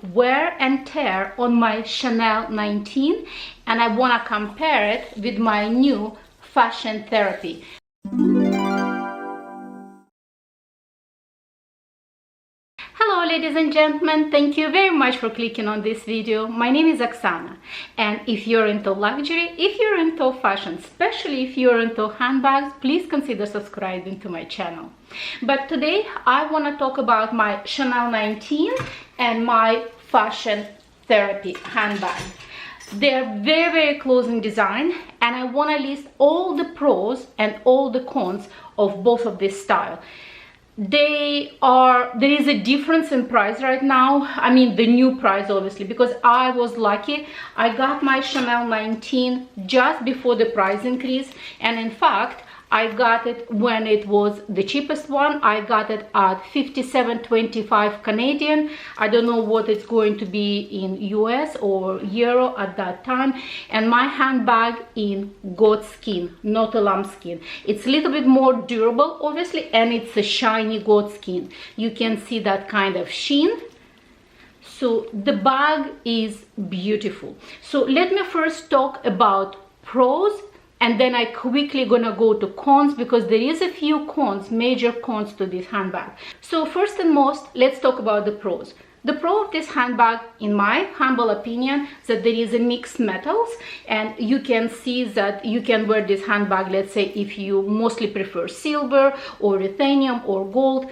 wear and tear on my Chanel 19, and I want to compare it with my new fashion therapy. Hello ladies and gentlemen, thank you very much for clicking on this video. My name is Oksana, and if you're into luxury, if you're into fashion, especially if you're into handbags, please consider subscribing to my channel. But today I want to talk about my Chanel 19 and my fashion therapy handbag. They're very close in design, and I want to list all the pros and all the cons of both of this style. There is a difference in price right now. I mean the new price, obviously, because I was lucky. I got my Chanel 19 just before the price increase, and in fact I got it when it was the cheapest one. I got it at 57.25 Canadian. I don't know what it's going to be in US or euro at that time. And my handbag in goat skin, not a lamb skin. It's a little bit more durable, obviously, and it's a shiny goat skin. You can see that kind of sheen. So the bag is beautiful. So let me first talk about pros, and then I quickly gonna go to cons, because there is a few cons, major cons to this handbag. So first and most, let's talk about the pros. The pro of this handbag, in my humble opinion, is that there is a mixed metals, and you can see that you can wear this handbag, let's say if you mostly prefer silver or ruthenium or gold,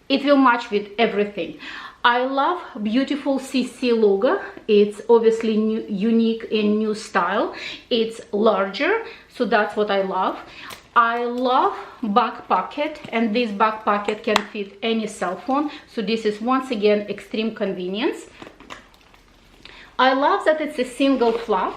it will match with everything. I love beautiful CC logo. It's obviously new, unique in new style. It's larger, so that's what I love. I love back pocket, and this back pocket can fit any cell phone, so this is once again extreme convenience. I love that it's a single flap.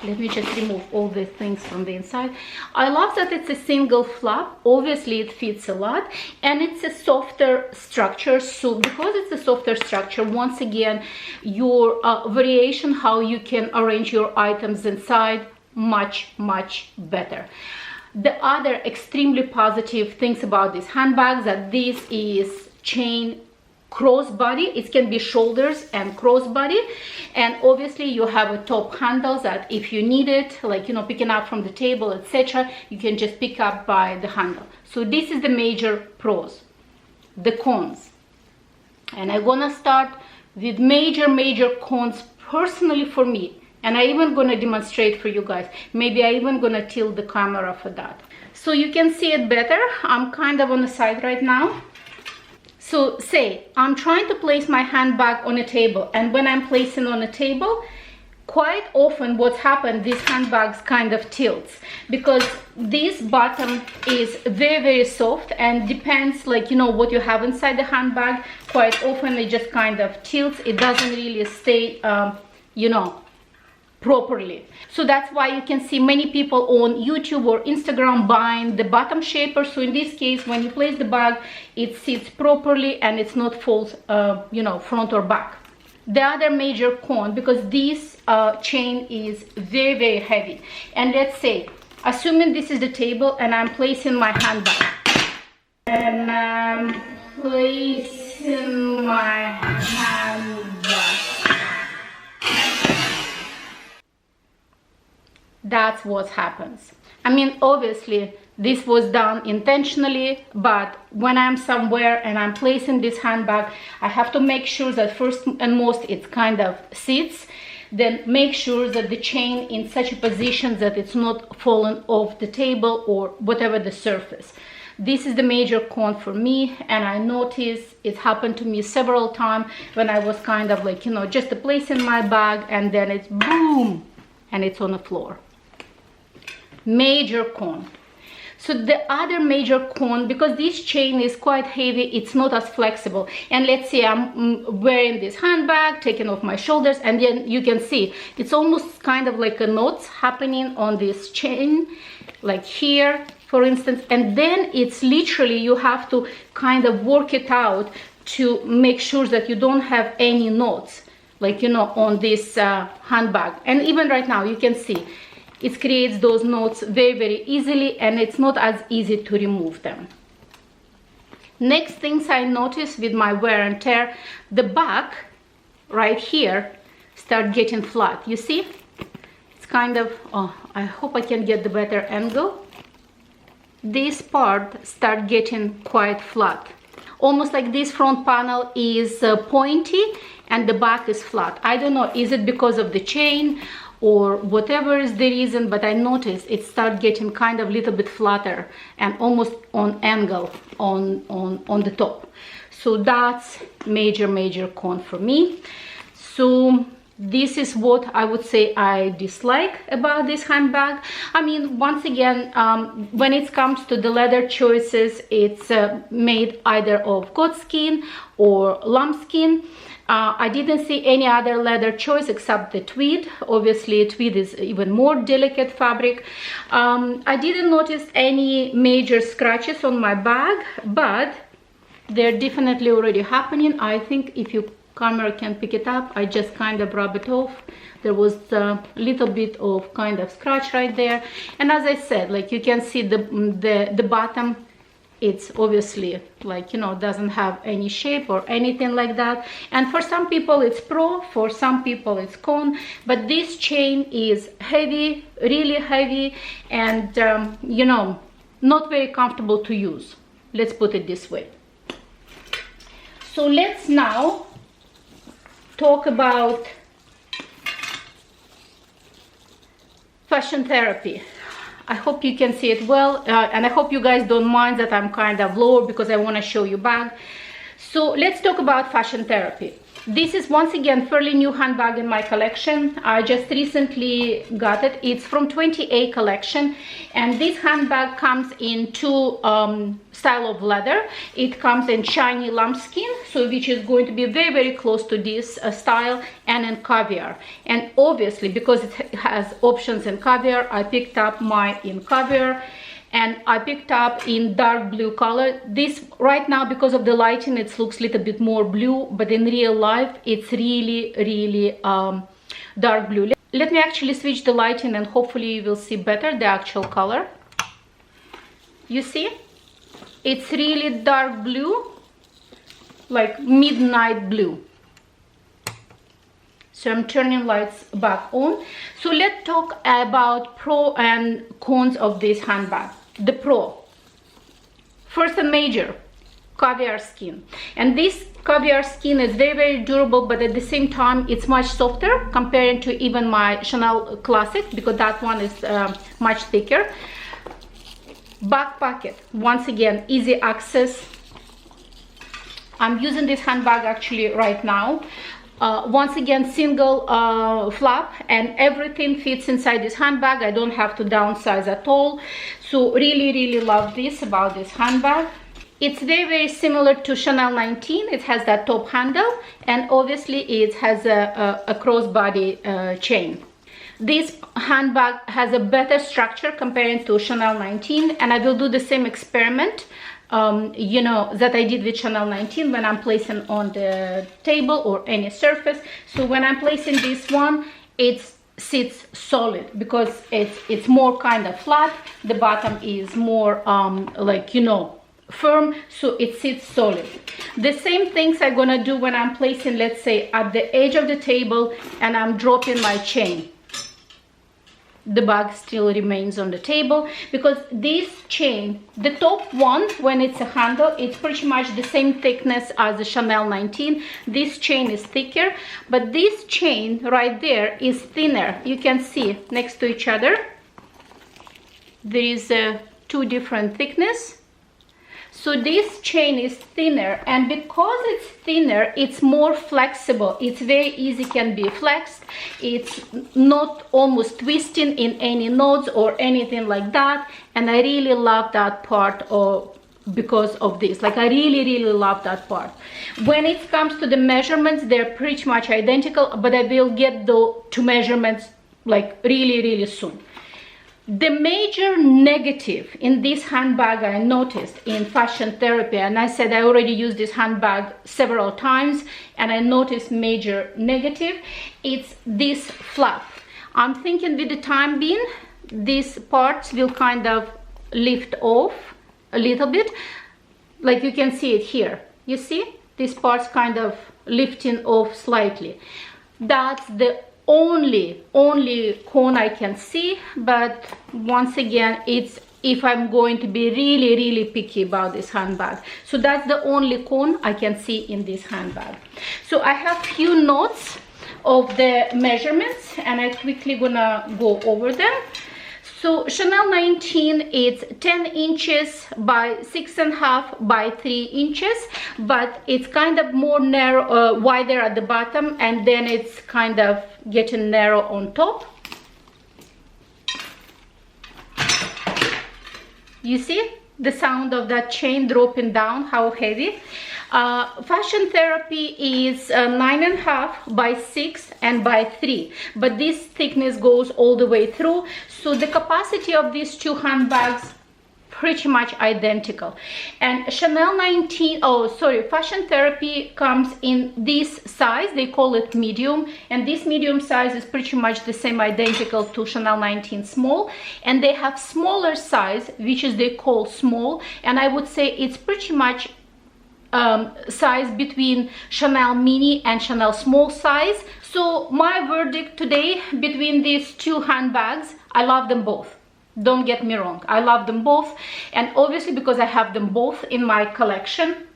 Let me just remove all the things from the inside. I love that it's a single flap. Obviously it fits a lot, and it's a softer structure. So because it's a softer structure, once again, your variation, how you can arrange your items inside, much better. The other extremely positive things about this handbag, that this is chain crossbody. It can be shoulders and crossbody, and obviously you have a top handle that if you need it, like, you know, picking up from the table, etc., you can just pick up by the handle. So this is the major pros. The cons, and I want to start with major cons personally for me, and I even gonna demonstrate for you guys. Maybe I even gonna tilt the camera for that so you can see it better. I'm kind of on the side right now. So say I'm trying to place my handbag on a table, and when I'm placing on a table, quite often what's happened, this handbag kind of tilts, because this bottom is very soft, and depends, like, you know, what you have inside the handbag. Quite often it just kind of tilts. It doesn't really stay you know, properly. So that's why you can see many people on YouTube or Instagram buying the bottom shaper. So in this case, when you place the bag, it sits properly and it's not falls you know, front or back. The other major con, because this chain is very heavy, and let's say assuming this is the table and I'm placing my handbag, and I'm placing my handbag, that's what happens. I mean, obviously this was done intentionally, but when I'm somewhere and I'm placing this handbag, I have to make sure that first and most it kind of sits, then make sure that the chain in such a position that it's not falling off the table or whatever the surface. This is the major con for me, and I noticed it happened to me several times when I was kind of like, you know, just placing my bag, and then it's boom, and it's on the floor. Major con. So the other major con, because this chain is quite heavy, it's not as flexible. And let's say I'm wearing this handbag, taking off my shoulders, and then you can see it's almost kind of like a knots happening on this chain, like here, for instance. And then it's literally, you have to kind of work it out to make sure that you don't have any knots, like, you know, on this handbag. And even right now you can see it creates those knots very easily, and it's not as easy to remove them. Next things I noticed with my wear and tear, the back right here start getting flat. You see, it's kind of, oh, I hope I can get the better angle. This part start getting quite flat, almost like this front panel is pointy and the back is flat. I don't know, is it because of the chain or whatever is the reason, but I noticed it start getting kind of a little bit flatter and almost on angle on the top. So that's major con for me. So this is what I would say I dislike about this handbag. I mean, once again, when it comes to the leather choices, it's made either of goat skin or lambskin. I didn't see any other leather choice except the tweed. Obviously, tweed is even more delicate fabric. I didn't notice any major scratches on my bag, but they're definitely already happening. I think if your camera can pick it up, I just kind of rub it off. There was a little bit of kind of scratch right there, and as I said, like you can see the bottom, it's obviously like, you know, doesn't have any shape or anything like that. And for some people it's pro, for some people it's con, but this chain is heavy, really heavy, and you know, not very comfortable to use, let's put it this way. So let's now talk about fashion therapy. I hope you can see it well, and I hope you guys don't mind that I'm kind of lower because I want to show you bag. So let's talk about fashion therapy. This is once again fairly new handbag in my collection. I just recently got it. It's from 20A collection, and this handbag comes in two style of leather. It comes in shiny lambskin, so which is going to be very close to this style, and in caviar. And obviously, because it has options in caviar, I picked up mine in caviar. And I picked up in dark blue color. This right now, because of the lighting, it looks a little bit more blue, but in real life it's really dark blue. Let me actually switch the lighting and hopefully you will see better the actual color. You see, it's really dark blue, like midnight blue. So I'm turning lights back on. So let's talk about pro and cons of this handbag. The pro, first and major, caviar skin. And this caviar skin is very durable, but at the same time it's much softer compared to even my Chanel Classic, because that one is much thicker. Back pocket, once again, easy access. I'm using this handbag actually right now. Once again, single flap, and everything fits inside this handbag. I don't have to downsize at all. So really love this about this handbag. It's very similar to Chanel19. It has that top handle, and obviously it has a crossbody chain. This handbag has a better structure compared to Chanel19, and I will do the same experiment you know, that I did with Chanel19 when I'm placing on the table or any surface. So when I'm placing this one, it sits solid because it's more kind of flat. The bottom is more like, you know, firm, so it sits solid. The same things I'm gonna do when I'm placing, let's say, at the edge of the table and I'm dropping my chain. The bag still remains on the table, because this chain, the top one, when it's a handle, it's pretty much the same thickness as the Chanel19. This chain is thicker, but this chain right there is thinner. You can see next to each other there is two different thickness. So this chain is thinner, and because it's thinner, it's more flexible. It's very easy, can be flexed. It's not almost twisting in any knots or anything like that. And I really love that part because of this. Like, I really love that part. When it comes to the measurements, they're pretty much identical, but I will get the two measurements like really soon. The major negative in this handbag I noticed in fashion therapy, and I said I already used this handbag several times, and I noticed major negative, it's this flap. I'm thinking with the time being, these parts will kind of lift off a little bit. Like you can see it here. You see? These parts kind of lifting off slightly. That's the only con I can see, but once again, it's if I'm going to be really picky about this handbag. So that's the only con I can see in this handbag. So I have few notes of the measurements, and I quickly gonna go over them. So Chanel19, it's 10 inches by 6.5 by 3 inches, but it's kind of more narrow, wider at the bottom, and then it's kind of getting narrow on top. You see the sound of that chain dropping down, how heavy. Fashion Therapy is 9.5 by 6 and by 3, but this thickness goes all the way through, so the capacity of these two handbags pretty much identical. And Fashion Therapy comes in this size, they call it medium, and this medium size is pretty much the same, identical to Chanel19 small, and they have smaller size, which is they call small, and I would say it's pretty much size between Chanel mini and Chanel small size. So my verdict today between these two handbags, I love them both. Don't get me wrong, I love them both, and obviously because I have them both in my collection.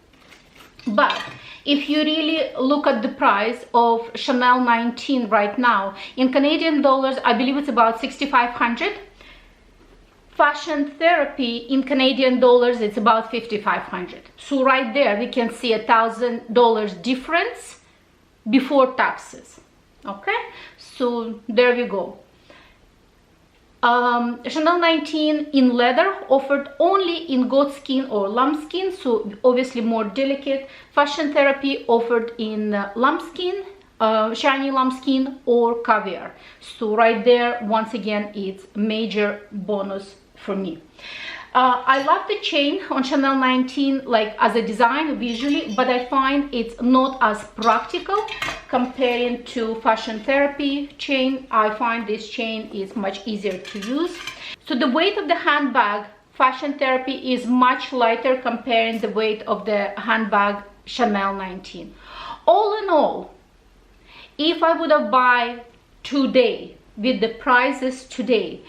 But if you really look at the price of Chanel19 right now in Canadian dollars, I believe it's about 6,500. Fashion Therapy in Canadian dollars, it's about 5,500. So right there we can see $1,000 difference before taxes. Okay, so there we go. Chanel19 in leather, offered only in goat skin or lamb skin, so obviously more delicate. Fashion Therapy offered in lamb skin, shiny lamb skin or caviar. So right there, once again, it's major bonus for me. I love the chain on Chanel19, like as a design visually, but I find it's not as practical comparing to Fashion Therapy chain. I find this chain is much easier to use. So the weight of the handbag, Fashion Therapy, is much lighter comparing the weight of the handbag Chanel19. All in all, if I would have bought today with the prices today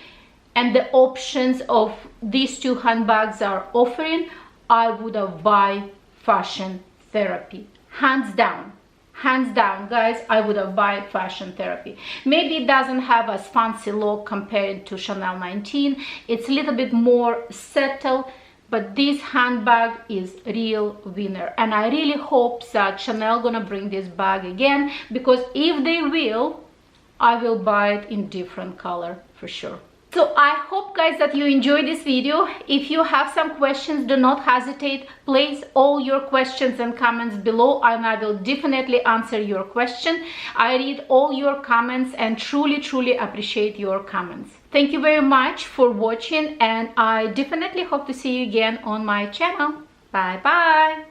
and the options of these two handbags are offering, I would have bought Fashion Therapy. Hands down, guys, I would have bought Fashion Therapy. Maybe it doesn't have as fancy look compared to Chanel19. It's a little bit more settled, but this handbag is real winner. And I really hope that Chanel gonna bring this bag again, because if they will, I will buy it in different color for sure. So I hope, guys, that you enjoyed this video. If you have some questions, do not hesitate. Place all your questions and comments below, and I will definitely answer your question. I read all your comments and truly appreciate your comments. Thank you very much for watching, and I definitely hope to see you again on my channel. Bye bye.